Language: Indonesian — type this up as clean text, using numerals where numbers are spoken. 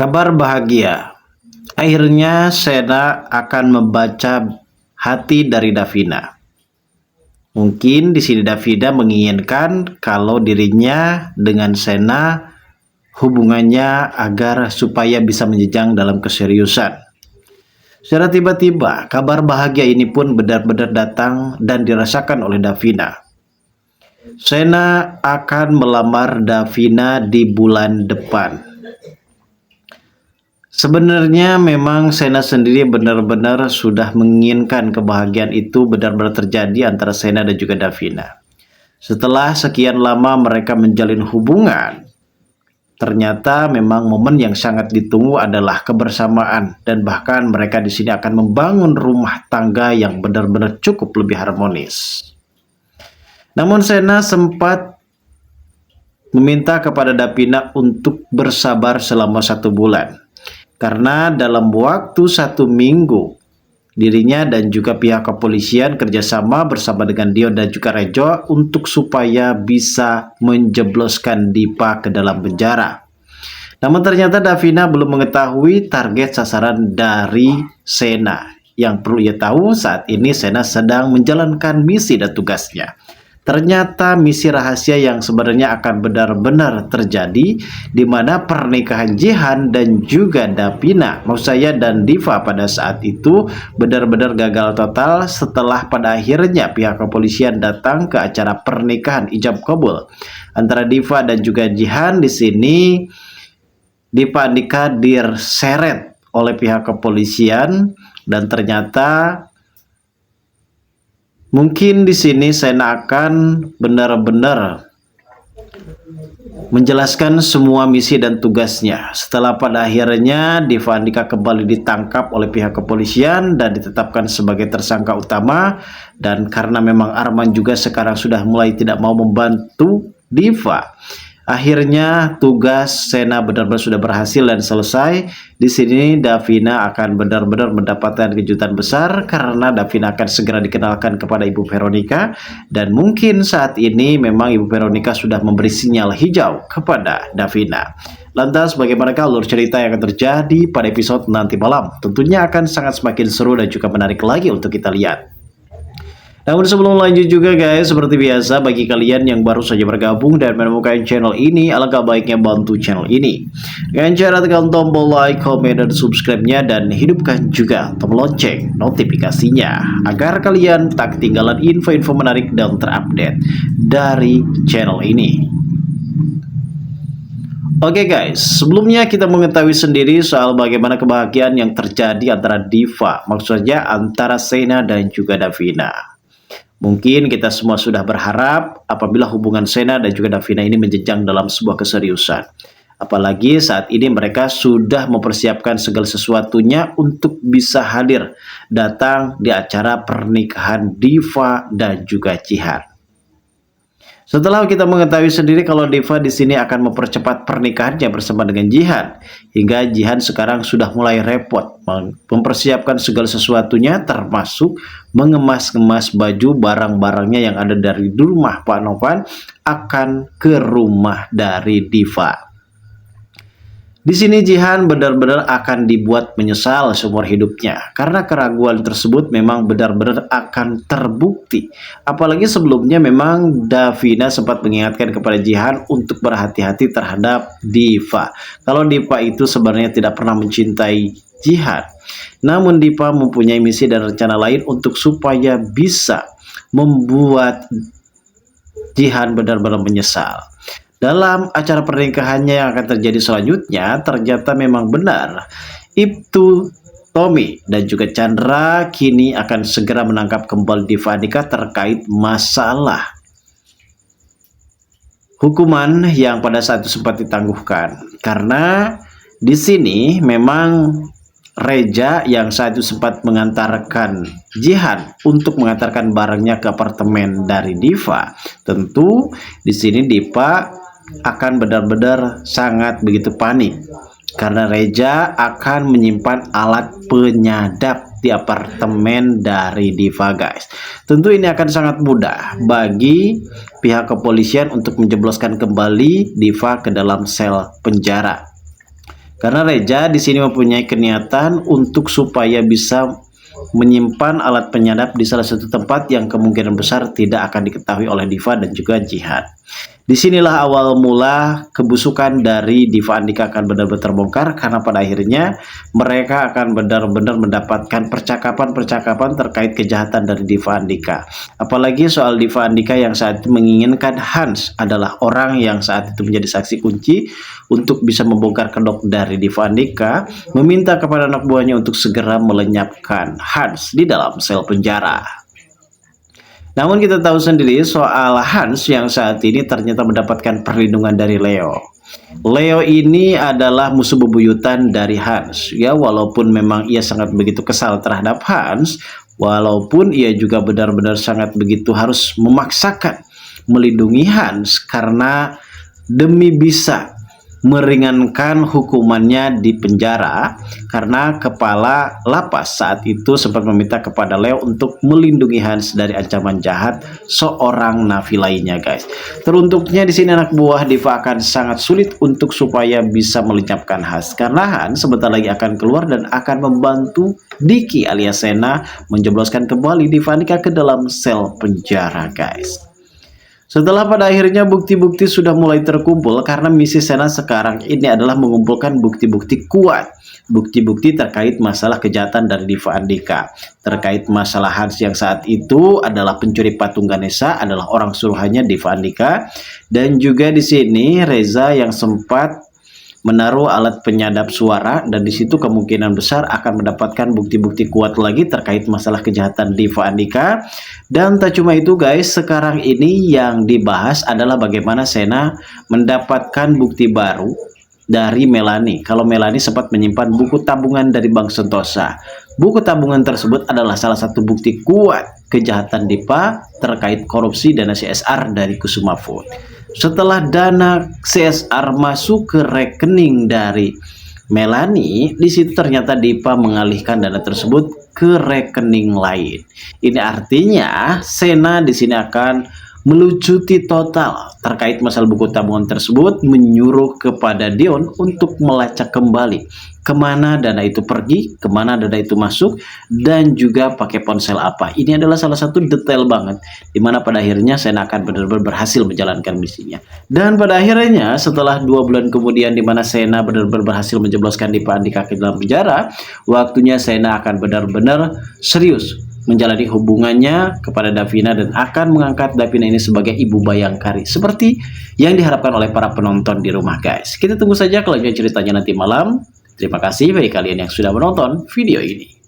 Kabar bahagia. Akhirnya Sena akan membaca hati dari Davina. Mungkin di sini Davina menginginkan kalau dirinya dengan Sena hubungannya agar supaya bisa menjejang dalam keseriusan. Secara tiba-tiba, kabar bahagia ini pun benar-benar datang dan dirasakan oleh Davina. Sena akan melamar Davina di bulan depan. Sebenarnya memang Sena sendiri benar-benar sudah menginginkan kebahagiaan itu benar-benar terjadi antara Sena dan juga Davina. Setelah sekian lama mereka menjalin hubungan, ternyata memang momen yang sangat ditunggu adalah kebersamaan dan bahkan mereka di sini akan membangun rumah tangga yang benar-benar cukup lebih harmonis. Namun Sena sempat meminta kepada Davina untuk bersabar selama 1 bulan. Karena dalam waktu 1 minggu, dirinya dan juga pihak kepolisian kerjasama bersama dengan Dio dan juga Rejo untuk supaya bisa menjebloskan Diva ke dalam penjara. Namun ternyata Davina belum mengetahui target sasaran dari Sena. Yang perlu ia tahu saat ini Sena sedang menjalankan misi dan tugasnya. Ternyata misi rahasia yang sebenarnya akan benar-benar terjadi di mana pernikahan Jihan dan juga Davina, maksud saya dan Diva pada saat itu benar-benar gagal total setelah pada akhirnya pihak kepolisian datang ke acara pernikahan ijab kabul antara Diva dan juga Jihan. Di sini Diva Andika diseret oleh pihak kepolisian dan ternyata mungkin di sini Sena akan benar-benar menjelaskan semua misi dan tugasnya. Setelah pada akhirnya Diva Andika kembali ditangkap oleh pihak kepolisian dan ditetapkan sebagai tersangka utama. Dan karena memang Arman juga sekarang sudah mulai tidak mau membantu Diva, akhirnya tugas Sena benar-benar sudah berhasil dan selesai. Di sini Davina akan benar-benar mendapatkan kejutan besar karena Davina akan segera dikenalkan kepada Ibu Veronica dan mungkin saat ini memang Ibu Veronica sudah memberi sinyal hijau kepada Davina. Lantas bagaimana alur cerita yang akan terjadi pada episode nanti malam? Tentunya akan sangat semakin seru dan juga menarik lagi untuk kita lihat. Namun sebelum lanjut juga guys, seperti biasa bagi kalian yang baru saja bergabung dan menemukan channel ini, alangkah baiknya bantu channel ini dengan cara tekan tombol like, komen, dan subscribe-nya dan hidupkan juga tombol lonceng notifikasinya agar kalian tak ketinggalan info-info menarik dan terupdate dari channel ini. Oke guys, sebelumnya kita mengetahui sendiri soal bagaimana kebahagiaan yang terjadi antara Diva, maksudnya antara Sena dan juga Davina. Mungkin kita semua sudah berharap apabila hubungan Sena dan juga Davina ini menjejang dalam sebuah keseriusan. Apalagi saat ini mereka sudah mempersiapkan segala sesuatunya untuk bisa hadir datang di acara pernikahan Diva dan juga Jihan. Setelah kita mengetahui sendiri kalau Diva di sini akan mempercepat pernikahannya bersama dengan Jihan, hingga Jihan sekarang sudah mulai repot mempersiapkan segala sesuatunya, termasuk mengemas-ngemas baju barang-barangnya yang ada dari rumah Pak Novan akan ke rumah dari Diva. Di sini Jihan benar-benar akan dibuat menyesal seumur hidupnya karena keraguan tersebut memang benar-benar akan terbukti. Apalagi sebelumnya memang Davina sempat mengingatkan kepada Jihan untuk berhati-hati terhadap Diva. Kalau Diva itu sebenarnya tidak pernah mencintai Jihan. Namun Diva mempunyai misi dan rencana lain untuk supaya bisa membuat Jihan benar-benar menyesal. Dalam acara pernikahannya yang akan terjadi selanjutnya, ternyata memang benar Ibtu, Tommy, dan juga Chandra kini akan segera menangkap kembali Diva Andika terkait masalah hukuman yang pada saat itu sempat ditangguhkan. Karena di sini memang Reja yang saat itu sempat mengantarkan Jihan untuk mengantarkan barangnya ke apartemen dari Diva. Tentu di sini Diva akan benar-benar sangat begitu panik karena Reja akan menyimpan alat penyadap di apartemen dari Diva guys. Tentu ini akan sangat mudah bagi pihak kepolisian untuk menjebloskan kembali Diva ke dalam sel penjara. Karena Reza di sini mempunyai keniatan untuk supaya bisa menyimpan alat penyadap di salah satu tempat yang kemungkinan besar tidak akan diketahui oleh Diva dan juga Jihad. Disinilah awal mula kebusukan dari Diva Andika akan benar-benar terbongkar, karena pada akhirnya mereka akan benar-benar mendapatkan percakapan-percakapan terkait kejahatan dari Diva Andika. Apalagi soal Diva Andika yang saat itu menginginkan Hans adalah orang yang saat itu menjadi saksi kunci untuk bisa membongkar kedok dari Diva Andika, meminta kepada anak buahnya untuk segera melenyapkan Hans di dalam sel penjara. Namun kita tahu sendiri soal Hans yang saat ini ternyata mendapatkan perlindungan dari Leo. Leo ini adalah musuh bebuyutan dari Hans. Ya, walaupun memang ia sangat begitu kesal terhadap Hans, walaupun ia juga benar-benar sangat begitu harus memaksakan melindungi Hans karena demi bisa meringankan hukumannya di penjara, karena kepala lapas saat itu sempat meminta kepada Leo untuk melindungi Hans dari ancaman jahat seorang napi lainnya, guys. Teruntuknya di sini anak buah Diva akan sangat sulit untuk supaya bisa melenyapkan Hans, karena Hans sebentar lagi akan keluar dan akan membantu Diki alias Sena menjebloskan kembali Diva Andika ke dalam sel penjara, guys. Setelah pada akhirnya bukti-bukti sudah mulai terkumpul, karena misi Sena sekarang ini adalah mengumpulkan bukti-bukti kuat. Bukti-bukti terkait masalah kejahatan dari Diva Andika. Terkait masalah Hans yang saat itu adalah pencuri patung Ganesha, adalah orang suruhannya Diva Andika. Dan juga di sini Reza yang sempat menaruh alat penyadap suara, dan disitu kemungkinan besar akan mendapatkan bukti-bukti kuat lagi terkait masalah kejahatan Diva Andika. Dan tak cuma itu, guys, sekarang ini yang dibahas adalah bagaimana Sena mendapatkan bukti baru dari Melanie. Kalau Melanie sempat menyimpan buku tabungan dari Bank Sentosa. Buku tabungan tersebut adalah salah satu bukti kuat kejahatan Diva terkait korupsi dana CSR dari Kusuma Food. Setelah dana CSR masuk ke rekening dari Melanie, di situ ternyata Diva mengalihkan dana tersebut ke rekening lain. Ini artinya Sena di sini akan melucuti total terkait masalah buku tabungan tersebut, menyuruh kepada Dion untuk melacak kembali kemana dana itu pergi, kemana dana itu masuk, dan juga pakai ponsel apa. Ini adalah salah satu detail banget, dimana pada akhirnya Sena akan benar-benar berhasil menjalankan misinya. Dan pada akhirnya setelah 2 bulan kemudian, dimana Sena benar-benar berhasil menjebloskan Diva Andika ke dalam penjara, waktunya Sena akan benar-benar serius menjalani hubungannya kepada Davina dan akan mengangkat Davina ini sebagai ibu bayangkari seperti yang diharapkan oleh para penonton di rumah, guys. Kita tunggu saja kelanjutan ceritanya nanti malam. Terima kasih bagi kalian yang sudah menonton video ini.